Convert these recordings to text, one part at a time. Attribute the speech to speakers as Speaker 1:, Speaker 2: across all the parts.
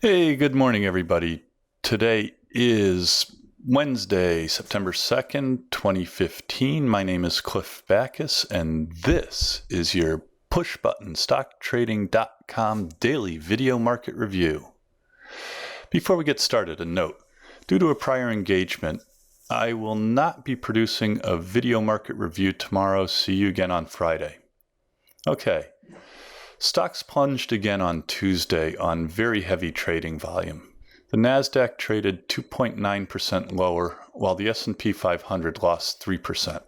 Speaker 1: Hey, good morning, everybody. Today is Wednesday, September 2nd, 2015. My name is Cliff Backus, and this is your push-button StockTrading.com daily video market review. Before we get started, a note. Due to a prior engagement, I will not be producing a video market review tomorrow. See you again on Friday. Okay. Stocks plunged again on Tuesday on very heavy trading volume. The Nasdaq traded 2.9% lower, while the S&P 500 lost 3%.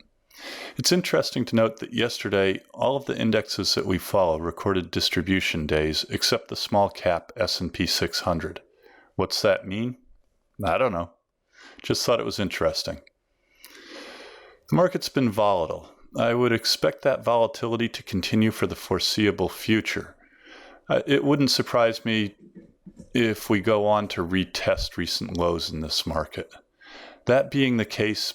Speaker 1: It's interesting to note that yesterday, all of the indexes that we follow recorded distribution days, except the small cap S&P 600. What's that mean? I don't know. Just thought it was interesting. The market's been volatile. I would expect that volatility to continue for the foreseeable future. It wouldn't surprise me if we go on to retest recent lows in this market. That being the case,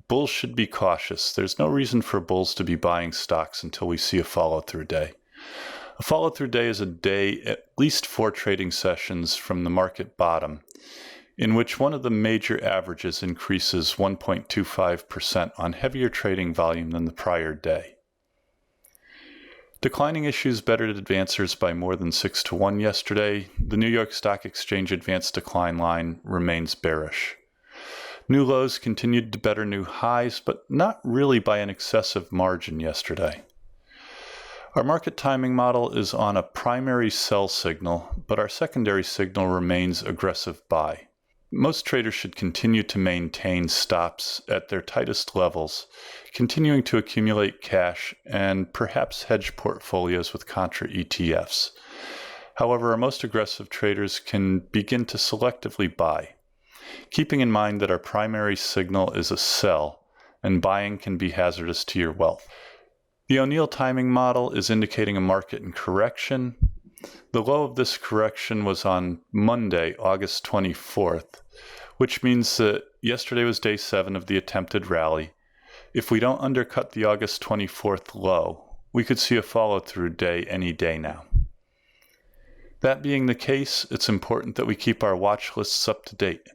Speaker 1: bulls should be cautious. There's no reason for bulls to be buying stocks until we see a follow-through day. A follow-through day is a day, at least 4 trading sessions from the market bottom, in which one of the major averages increases 1.25% on heavier trading volume than the prior day. Declining issues bettered advancers by more than 6-1 yesterday. The New York Stock Exchange advanced decline line remains bearish. New lows continued to better new highs, but not really by an excessive margin yesterday. Our market timing model is on a primary sell signal, but our secondary signal remains aggressive buy. Most traders should continue to maintain stops at their tightest levels, continuing to accumulate cash and perhaps hedge portfolios with contra ETFs. However, our most aggressive traders can begin to selectively buy, keeping in mind that our primary signal is a sell, and buying can be hazardous to your wealth. The O'Neill timing model is indicating a market in correction. The low of this correction was on Monday, August 24th, which means that yesterday was day 7 of the attempted rally. If we don't undercut the August 24th low, we could see a follow-through day any day now. That being the case, it's important that we keep our watch lists up to date.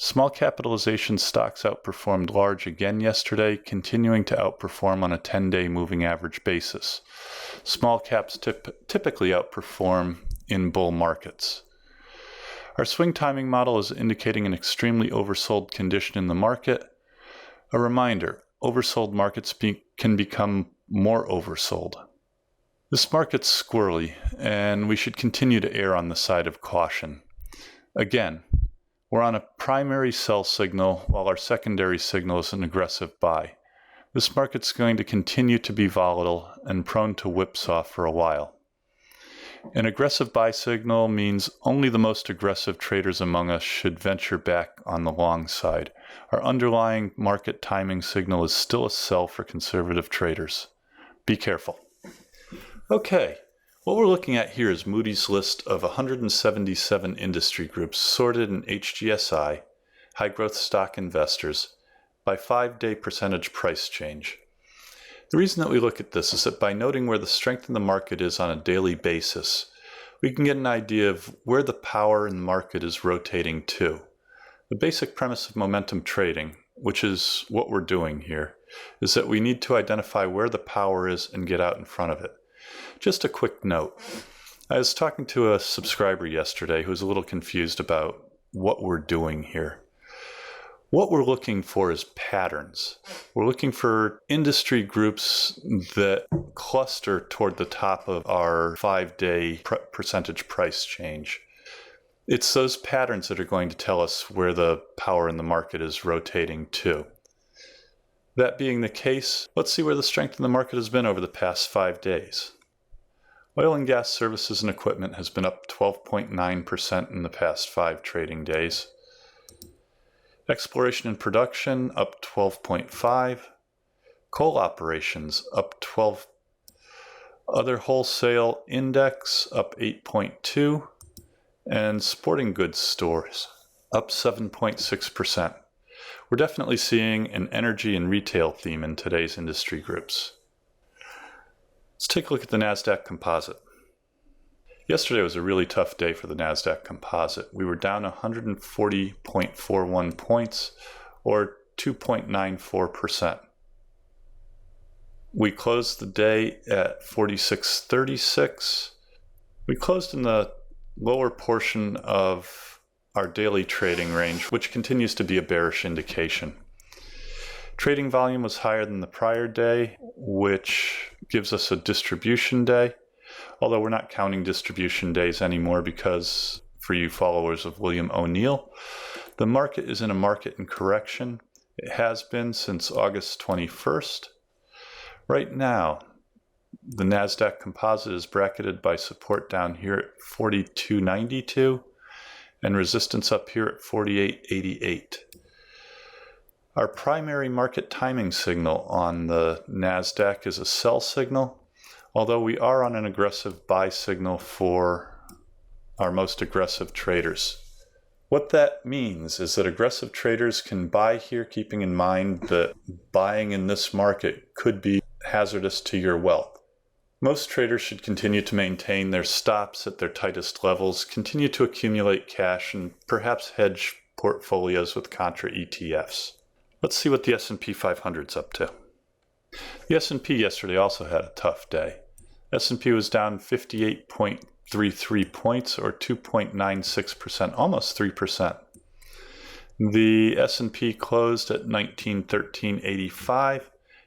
Speaker 1: Small capitalization stocks outperformed large again yesterday, continuing to outperform on a 10-day moving average basis. Small caps typically outperform in bull markets. Our swing timing model is indicating an extremely oversold condition in the market. A reminder, oversold markets can become more oversold. This market's squirrely, and we should continue to err on the side of caution. Again, we're on a primary sell signal while our secondary signal is an aggressive buy. This market's going to continue to be volatile and prone to whipsaw for a while. An aggressive buy signal means only the most aggressive traders among us should venture back on the long side. Our underlying market timing signal is still a sell for conservative traders. Be careful. Okay. What we're looking at here is Moody's list of 177 industry groups sorted in HGSI, high growth stock investors, by 5-day percentage price change. The reason that we look at this is that by noting where the strength in the market is on a daily basis, we can get an idea of where the power in the market is rotating to. The basic premise of momentum trading, which is what we're doing here, is that we need to identify where the power is and get out in front of it. Just a quick note. I was talking to a subscriber yesterday who was a little confused about what we're doing here. What we're looking for is patterns. We're looking for industry groups that cluster toward the top of our 5-day percentage price change. It's those patterns that are going to tell us where the power in the market is rotating to. That being the case, let's see where the strength in the market has been over the past 5 days. Oil and gas services and equipment has been up 12.9% in the past 5 trading days. Exploration and production up 12.5%. Coal operations up 12%. Other wholesale index up 8.2%. And sporting goods stores up 7.6%. We're definitely seeing an energy and retail theme in today's industry groups. Let's take a look at the NASDAQ composite. Yesterday was a really tough day for the NASDAQ Composite. We were down 140.41 points, or 2.94%. We closed the day at 46.36. We closed in the lower portion of our daily trading range, which continues to be a bearish indication. Trading volume was higher than the prior day, which gives us a distribution day, although we're not counting distribution days anymore because, for you followers of William O'Neill, the market is in a market in correction. It has been since August 21st. Right now, the NASDAQ Composite is bracketed by support down here at 42.92 and resistance up here at 48.88. Our primary market timing signal on the NASDAQ is a sell signal, although we are on an aggressive buy signal for our most aggressive traders. What that means is that aggressive traders can buy here, keeping in mind that buying in this market could be hazardous to your wealth. Most traders should continue to maintain their stops at their tightest levels, continue to accumulate cash, and perhaps hedge portfolios with contra ETFs. Let's see what the S&P 500's up to. The S&P yesterday also had a tough day. S&P was down 58.33 points, or 2.96%, almost 3%. The S&P closed at 1913.85.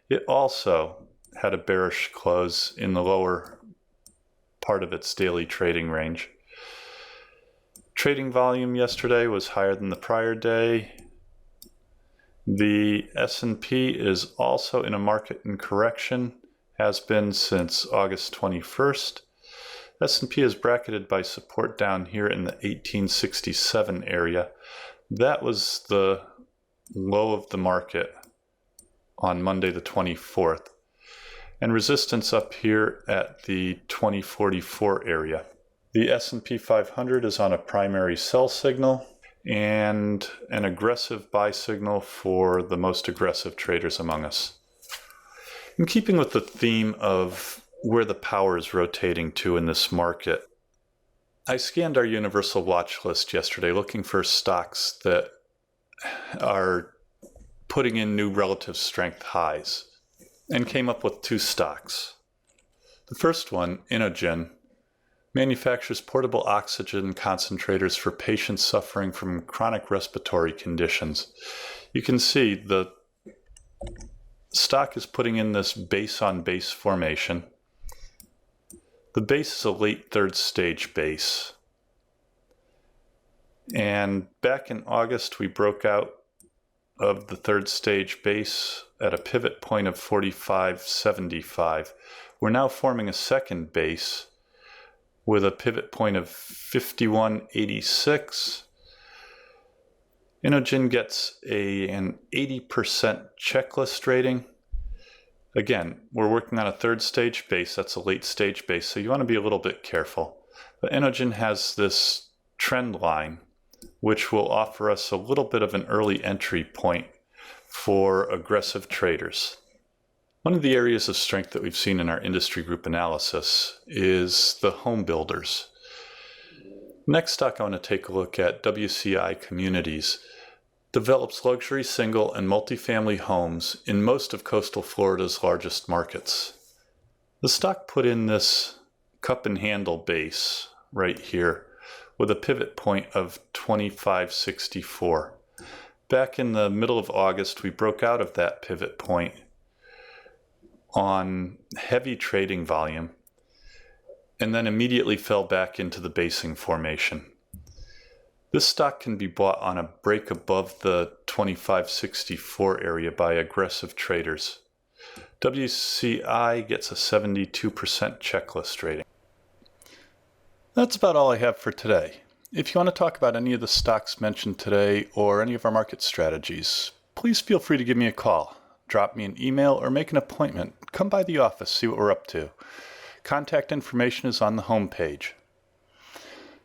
Speaker 1: It also had a bearish close in the lower part of its daily trading range. Trading volume yesterday was higher than the prior day. The S&P is also in a market in correction, has been since August 21st. S&P is bracketed by support down here in the 1867 area. That was the low of the market on Monday the 24th. And resistance up here at the 2044 area. The S&P 500 is on a primary sell signal and an aggressive buy signal for the most aggressive traders among us. In keeping with the theme of where the power is rotating to in this market, I scanned our universal watch list yesterday looking for stocks that are putting in new relative strength highs, and came up with two stocks. The first one, Inogen, manufactures portable oxygen concentrators for patients suffering from chronic respiratory conditions. You can see the stock is putting in this base-on-base formation. The base is a late third stage base. And back in August, we broke out of the third stage base at a pivot point of 45.75. We're now forming a second base with a pivot point of 51.86. Inogen gets an 80% checklist rating. Again, we're working on a third stage base. That's a late stage base, so you want to be a little bit careful. But Inogen has this trend line, which will offer us a little bit of an early entry point for aggressive traders. One of the areas of strength that we've seen in our industry group analysis is the home builders. Next stock I want to take a look at, WCI Communities, develops luxury single and multifamily homes in most of coastal Florida's largest markets. The stock put in this cup and handle base right here with a pivot point of 25.64. Back in the middle of August, we broke out of that pivot point on heavy trading volume and then immediately fell back into the basing formation. This stock can be bought on a break above the 25.64 area by aggressive traders. WCI gets a 72% checklist rating. That's about all I have for today. If you want to talk about any of the stocks mentioned today or any of our market strategies, please feel free to give me a call, drop me an email, or make an appointment. Come by the office, see what we're up to. Contact information is on the home page.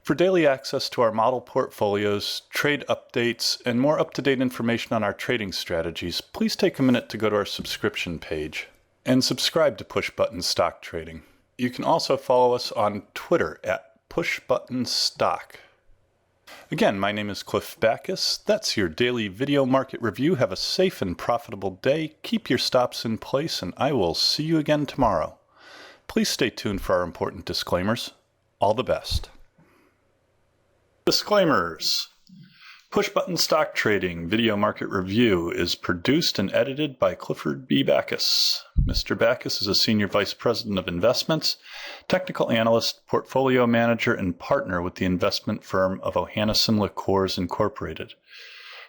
Speaker 1: For daily access to our model portfolios, trade updates, and more up-to-date information on our trading strategies, please take a minute to go to our subscription page and subscribe to Push Button Stock Trading. You can also follow us on Twitter at Push Button Stock. Again, my name is Cliff Backus. That's your daily video market review. Have a safe and profitable day. Keep your stops in place, and I will see you again tomorrow. Please stay tuned for our important disclaimers. All the best. Disclaimers. Push Button Stock Trading Video Market Review is produced and edited by Clifford B. Backus. Mr. Backus is a Senior Vice President of Investments, Technical Analyst, Portfolio Manager, and Partner with the investment firm of Ohanneson LaCours Incorporated.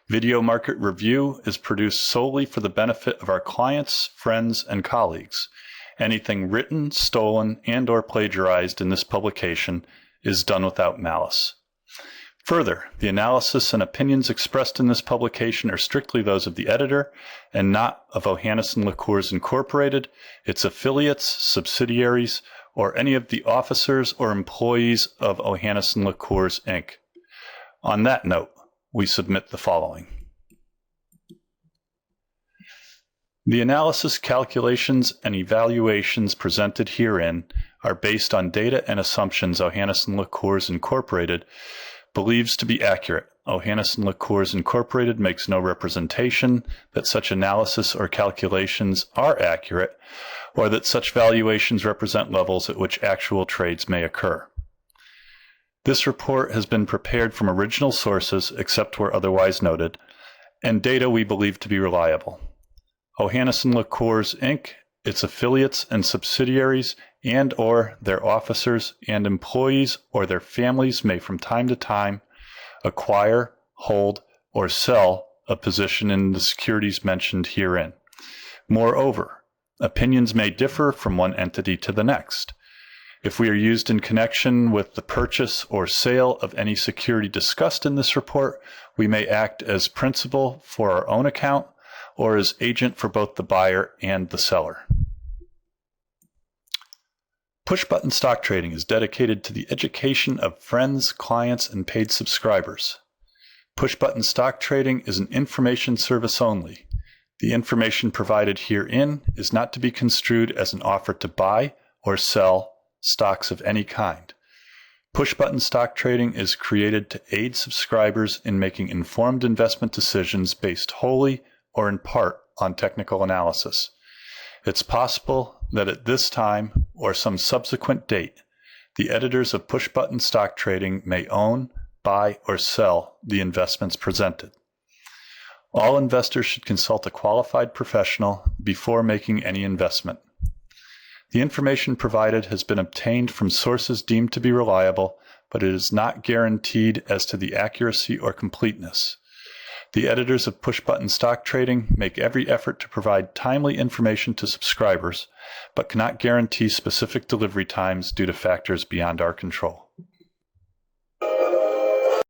Speaker 1: Video Market Review is produced solely for the benefit of our clients, friends, and colleagues. Anything written, stolen, and/or plagiarized in this publication is done without malice. Further, the analysis and opinions expressed in this publication are strictly those of the editor and not of Ohanneson LaCours Incorporated, its affiliates, subsidiaries, or any of the officers or employees of Ohanneson LaCours, Inc. On that note, we submit the following. The analysis, calculations, and evaluations presented herein are based on data and assumptions Ohanneson LaCours Incorporated believes to be accurate. Ohanneson LaCours Incorporated makes no representation that such analysis or calculations are accurate or that such valuations represent levels at which actual trades may occur. This report has been prepared from original sources, except where otherwise noted, and data we believe to be reliable. Ohanneson LaCours, Inc., its affiliates and subsidiaries, and/or their officers and employees or their families may from time to time acquire, hold, or sell a position in the securities mentioned herein. Moreover, opinions may differ from one entity to the next. If we are used in connection with the purchase or sale of any security discussed in this report, we may act as principal for our own account or as agent for both the buyer and the seller. Push Button Stock Trading is dedicated to the education of friends, clients, and paid subscribers. Push Button Stock Trading is an information service only. The information provided herein is not to be construed as an offer to buy or sell stocks of any kind. Push Button Stock Trading is created to aid subscribers in making informed investment decisions based wholly or in part on technical analysis. It's possible that at this time or some subsequent date, the editors of Push Button Stock Trading may own, buy, or sell the investments presented. All investors should consult a qualified professional before making any investment. The information provided has been obtained from sources deemed to be reliable, but it is not guaranteed as to the accuracy or completeness. The editors of Push Button Stock Trading make every effort to provide timely information to subscribers, but cannot guarantee specific delivery times due to factors beyond our control.